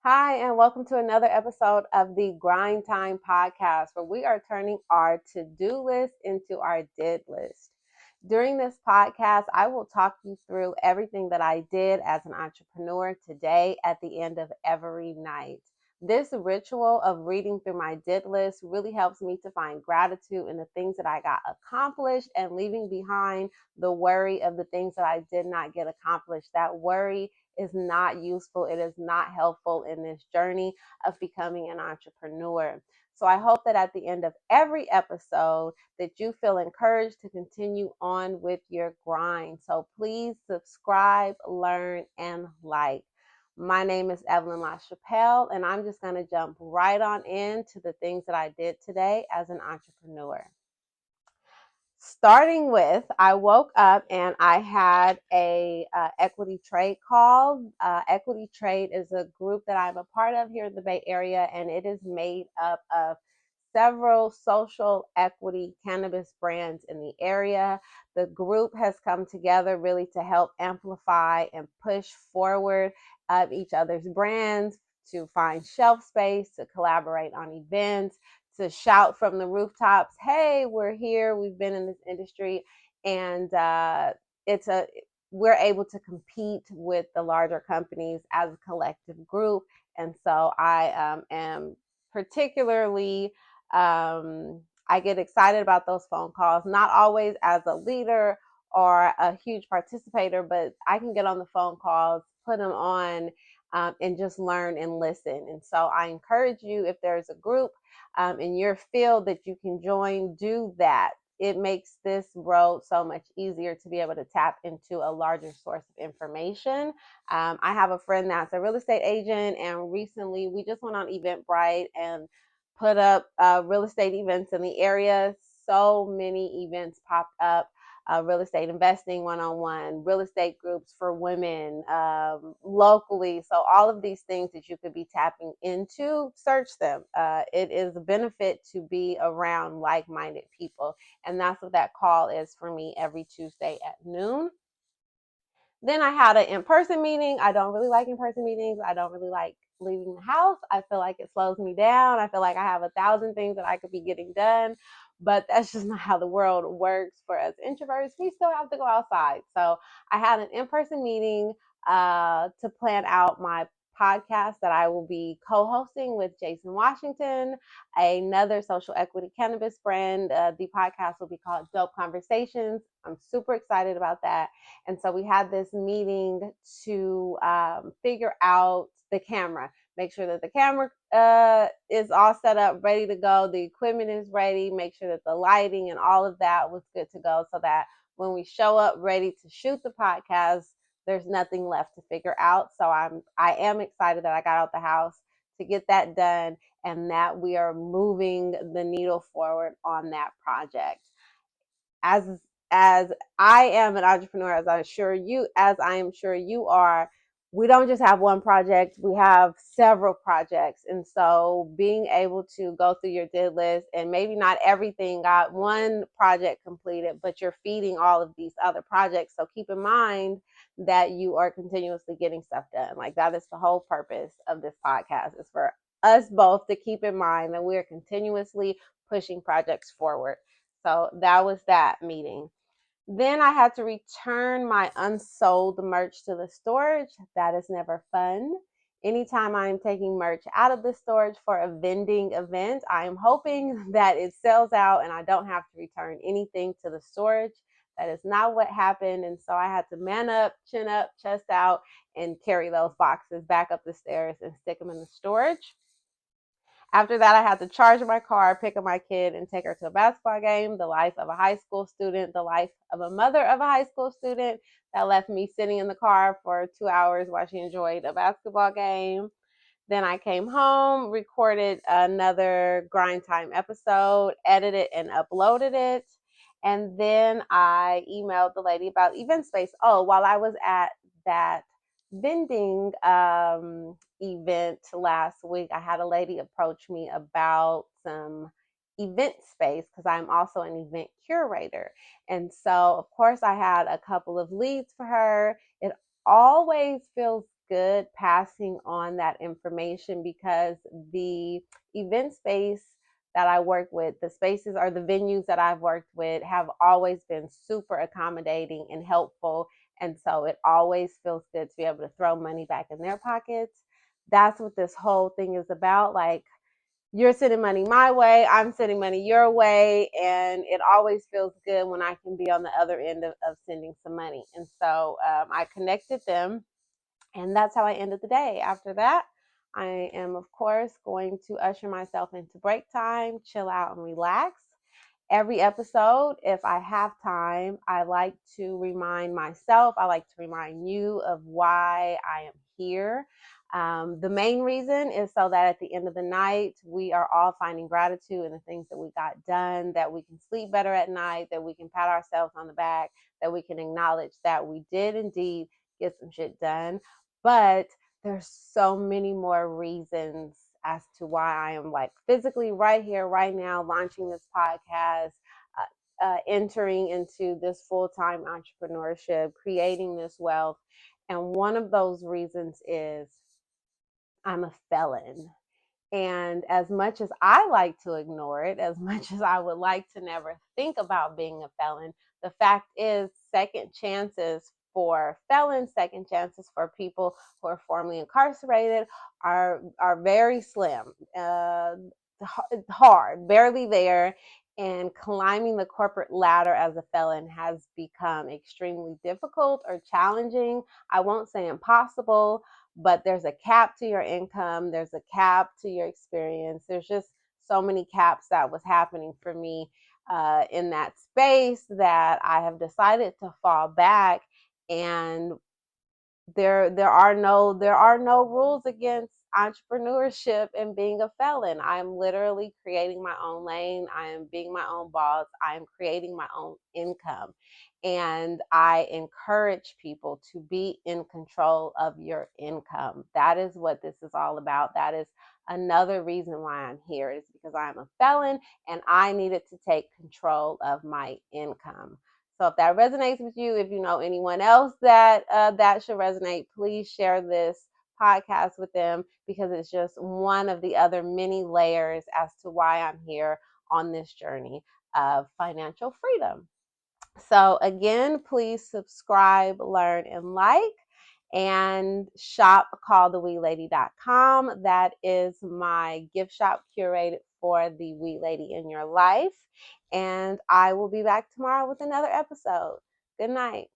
Hi, and welcome to another episode of the Grind Time Podcast, where we are turning our to do list into our did list. During this podcast, I will talk you through everything that I did as an entrepreneur today at the end of every night. This ritual of reading through my did list really helps me to find gratitude in the things that I got accomplished and leaving behind the worry of the things that I did not get accomplished. That worry is not useful. It is not helpful in this journey of becoming an entrepreneur. So I hope that at the end of every episode that you feel encouraged to continue on with your grind. So please subscribe, learn, and like. My name is Evelyn LaChapelle, and I'm just going to jump right on into the things that I did today as an entrepreneur. Starting with, I woke up and I had a equity trade call. Equity Trade is a group that I'm a part of here in the Bay Area, and it is made up of several social equity cannabis brands in the area. The group has come together really to help amplify and push forward each other's brands, to find shelf space, to collaborate on events, to shout from the rooftops, hey, we're here, we've been in this industry, and it's a we're able to compete with the larger companies as a collective group. And so I am particularly I get excited about those phone calls, not always as a leader or a huge participator, but I can get on the phone calls, put them on, and just learn and listen. And so I encourage you, if there's a group in your field that you can join, do that. It makes this road so much easier to be able to tap into a larger source of information. I have a friend that's a real estate agent, and recently we just went on Eventbrite and put up real estate events in the area. So many events popped up. Real estate investing one-on-one, real estate groups for women locally. So all of these things that you could be tapping into, search them. It is a benefit to be around like-minded people. And that's what that call is for me every Tuesday at noon. Then I had an in-person meeting. I don't really like in-person meetings. I don't really like leaving the house. I feel like it slows me down. I feel like I have 1,000 things that I could be getting done, but that's just not how the world works for us introverts. We still have to go outside. So I had an in-person meeting to plan out my podcast that I will be co-hosting with Jason Washington, another social equity cannabis brand. The podcast will be called Dope Conversations. I'm super excited about that. And so we had this meeting to figure out the camera, make sure that the camera is all set up, ready to go. The equipment is ready, make sure that the lighting and all of that was good to go, so that when we show up ready to shoot the podcast, there's nothing left to figure out. So I am excited that I got out the house to get that done, and that we are moving the needle forward on that project. As I am an entrepreneur, as I am sure you are, we don't just have one project, we have several projects. And so being able to go through your did list, and maybe not everything got one project completed, but you're feeding all of these other projects. So keep in mind that you are continuously getting stuff done. Like, that is the whole purpose of this podcast, is for us both to keep in mind that we're continuously pushing projects forward. So that was that meeting. Then I had to return my unsold merch to the storage. That is never fun. Anytime I'm taking merch out of the storage for a vending event, I am hoping that it sells out and I don't have to return anything to the storage. That is not what happened. And so I had to man up, chin up, chest out, and carry those boxes back up the stairs and stick them in the storage. After that, I had to charge my car, pick up my kid, and take her to a basketball game. The life of a high school student, the life of a mother of a high school student, that left me sitting in the car for 2 hours while she enjoyed a basketball game. Then I came home, recorded another Grind Time episode, edited and uploaded it. And then I emailed the lady about event space. Oh, while I was at that vending event last week, I had a lady approach me about some event space, because I'm also an event curator. And so, of course, I had a couple of leads for her. It always feels good passing on that information because the event space that I work with, the spaces or the venues that I've worked with have always been super accommodating and helpful. And so it always feels good to be able to throw money back in their pockets. That's what this whole thing is about. Like, you're sending money my way, I'm sending money your way, and it always feels good when I can be on the other end of sending some money. And so I connected them, and that's how I ended the day. After that, I am, of course, going to usher myself into break time, chill out, and relax. Every episode, if I have time, I like to remind myself, I like to remind you of why I am here. The main reason is so that at the end of the night, we are all finding gratitude in the things that we got done, that we can sleep better at night, that we can pat ourselves on the back, that we can acknowledge that we did indeed get some shit done. But there's so many more reasons as to why I am like physically right here, right now, launching this podcast, entering into this full-time entrepreneurship, creating this wealth. And one of those reasons is I'm a felon. And as much as I like to ignore it, as much as I would like to never think about being a felon, the fact is, second chances for felons, second chances for people who are formerly incarcerated are very slim, hard, barely there. And climbing the corporate ladder as a felon has become extremely difficult or challenging. I won't say impossible, but there's a cap to your income, there's a cap to your experience. There's just so many caps that was happening for me in that space that I have decided to fall back. And there are no rules against entrepreneurship and being a felon. I'm literally creating my own lane. I am being my own boss. I am creating my own income. And I encourage people to be in control of your income. That is what this is all about. That is another reason why I'm here, is because I'm a felon and I needed to take control of my income. So if that resonates with you, if you know anyone else that should resonate, please share this podcast with them, because it's just one of the other many layers as to why I'm here on this journey of financial freedom. So again, please subscribe, learn, and like, and shop callthewee-lady.com. That is my gift shop curated for the wee lady in your life. And I will be back tomorrow with another episode. Good night.